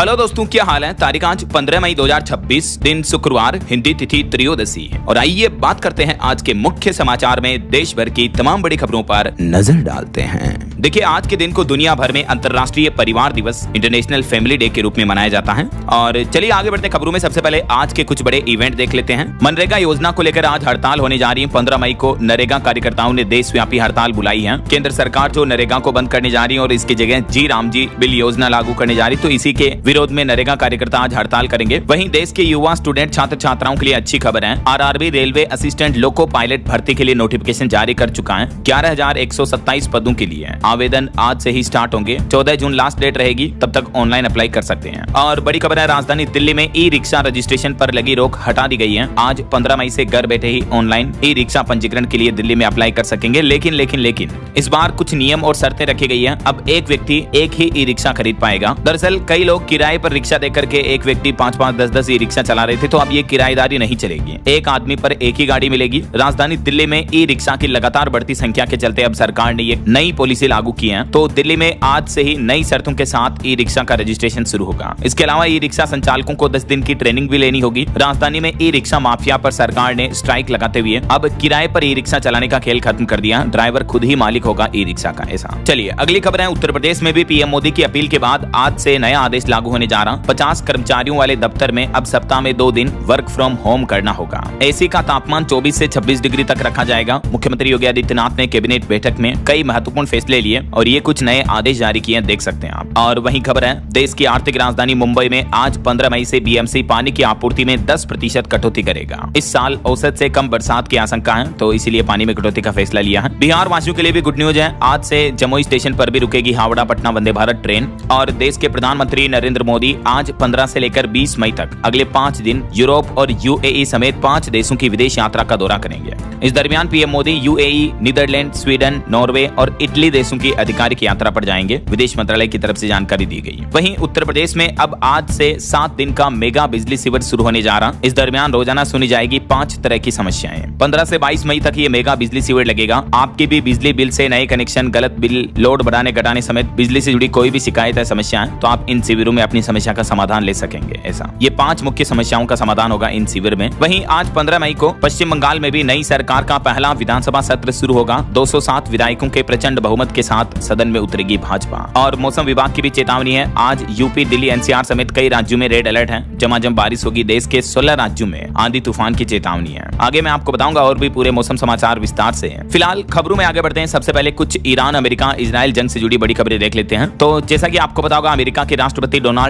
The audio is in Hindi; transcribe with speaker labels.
Speaker 1: हेलो दोस्तों, क्या हाल है। तारीख आज 15 मई 2026, दिन शुक्रवार, हिंदी तिथि त्रयोदशी है। और आइए बात करते हैं आज के मुख्य समाचार में देश भर की तमाम बड़ी खबरों पर नजर डालते हैं। देखिए, आज के दिन को दुनिया भर में अंतर्राष्ट्रीय परिवार दिवस, इंटरनेशनल फैमिली डे के रूप में मनाया जाता है। और चलिए आगे बढ़ते खबरों में। सबसे पहले आज के कुछ बड़े इवेंट देख लेते हैं। मनरेगा योजना को लेकर आज हड़ताल होने जा रही है। 15 मई को नरेगा कार्यकर्ताओं ने देशव्यापी हड़ताल बुलाई है। केंद्र सरकार जो नरेगा को बंद करने जा रही है और इसकी जगह जी राम जी बिल योजना लागू करने जा रही है, तो इसी के विरोध में नरेगा कार्यकर्ता आज हड़ताल करेंगे। वहीं देश के युवा स्टूडेंट छात्र छात्राओं के लिए अच्छी खबर है। RRB railway assistant loco pilot भर्ती के लिए नोटिफिकेशन जारी कर चुका है। 11,127 पदों के लिए आवेदन आज से ही स्टार्ट होंगे। 14 जून लास्ट डेट रहेगी, तब तक ऑनलाइन अप्लाई कर सकते हैं। और बड़ी खबर है, राजधानी दिल्ली में ई रिक्शा रजिस्ट्रेशन पर लगी रोक हटा दी गई है। आज 15 मई से घर बैठे ही ऑनलाइन ई रिक्शा पंजीकरण के लिए दिल्ली में अप्लाई कर सकेंगे। लेकिन इस बार कुछ नियम और शर्तें रखी गई है। अब एक व्यक्ति एक ही ई रिक्शा खरीद पाएगा। दरअसल कई लोग किराए पर रिक्शा देकर के एक व्यक्ति 5-5, 10-10 ई रिक्शा चला रहे थे, तो अब ये किराएदारी नहीं चलेगी। एक आदमी पर एक ही गाड़ी मिलेगी। राजधानी दिल्ली में ई रिक्शा की लगातार बढ़ती संख्या के चलते अब सरकार ने ये नई पॉलिसी लागू की है। तो दिल्ली में आज से ही नई शर्तों के साथ ई रिक्शा का रजिस्ट्रेशन शुरू होगा। इसके अलावा ई रिक्शा संचालकों को 10 दिन की ट्रेनिंग भी लेनी होगी। राजधानी में ई रिक्शा माफिया पर सरकार ने स्ट्राइक लगाते हुए अब किराए पर ई रिक्शा चलाने का खेल खत्म कर दिया। ड्राइवर खुद ही मालिक होगा ई रिक्शा का। ऐसा चलिए अगली खबर है। उत्तर प्रदेश में भी पीएम मोदी की अपील के बाद आज से नया आदेश लागू होने जा रहा। 50 कर्मचारियों वाले दफ्तर में अब सप्ताह में 2 दिन वर्क फ्रॉम होम करना होगा। एसी का तापमान 24 से 26 डिग्री तक रखा जाएगा। मुख्यमंत्री योगी आदित्यनाथ ने कैबिनेट बैठक में कई महत्वपूर्ण फैसले लिए और ये कुछ नए आदेश जारी किए, देख सकते हैं आप। और वहीं खबर है, देश की आर्थिक राजधानी मुंबई में आज 15 मई से बीएमसी पानी की आपूर्ति में 10% कटौती करेगा। इस साल औसत से कम बरसात की आशंका है, तो इसीलिए पानी में कटौती का फैसला लिया है। बिहार वासियों के लिए भी गुड न्यूज है। आज से जमुई स्टेशन पर भी रुकेगी हावड़ा पटना वंदे भारत ट्रेन। और देश के प्रधानमंत्री नरेंद्र मोदी आज 15 से लेकर 20 मई तक अगले 5 दिन यूरोप और यूएई समेत 5 देशों की विदेश यात्रा का दौरा करेंगे। इस दरमियान PM Modi UAE, Netherlands, Sweden, Norway और इटली देशों की आधिकारिक यात्रा पर जाएंगे। विदेश मंत्रालय की तरफ से जानकारी दी गई। वहीं उत्तर प्रदेश में अब आज से 7 दिन का मेगा बिजली शिविर शुरू होने जा रहा। इस दरमियान रोजाना सुनी जाएगी 5 तरह की समस्याएं। 15 से 22 मई तक ये मेगा बिजली शिविर लगेगा। आपकी भी बिजली बिल से नए कनेक्शन, गलत बिल, लोड बढ़ाने घटाने समेत बिजली से जुड़ी कोई भी शिकायत है, समस्या है, तो आप इन शिविरों में अपनी समस्या का समाधान ले सकेंगे। ऐसा ये 5 मुख्य समस्याओं का समाधान होगा इन शिविर में। वहीं आज 15 मई को पश्चिम बंगाल में भी नई सरकार का पहला विधानसभा सत्र शुरू होगा। 207 विधायकों के प्रचंड बहुमत के साथ सदन में उतरेगी भाजपा। और मौसम विभाग की भी चेतावनी है। आज यूपी, दिल्ली, एनसीआर समेत कई राज्यों में रेड अलर्ट है। झमाझम बारिश होगी। देश के 16 राज्यों में आंधी तूफान की चेतावनी है। आगे मैं आपको बताऊंगा और भी पूरे मौसम समाचार विस्तार से। फिलहाल खबरों में आगे बढ़ते हैं। सबसे पहले कुछ ईरान, अमेरिका, इजराइल जंग से जुड़ी बड़ी खबरें देख लेते हैं। तो जैसा कि आपको पता होगा, अमेरिका के राष्ट्रपति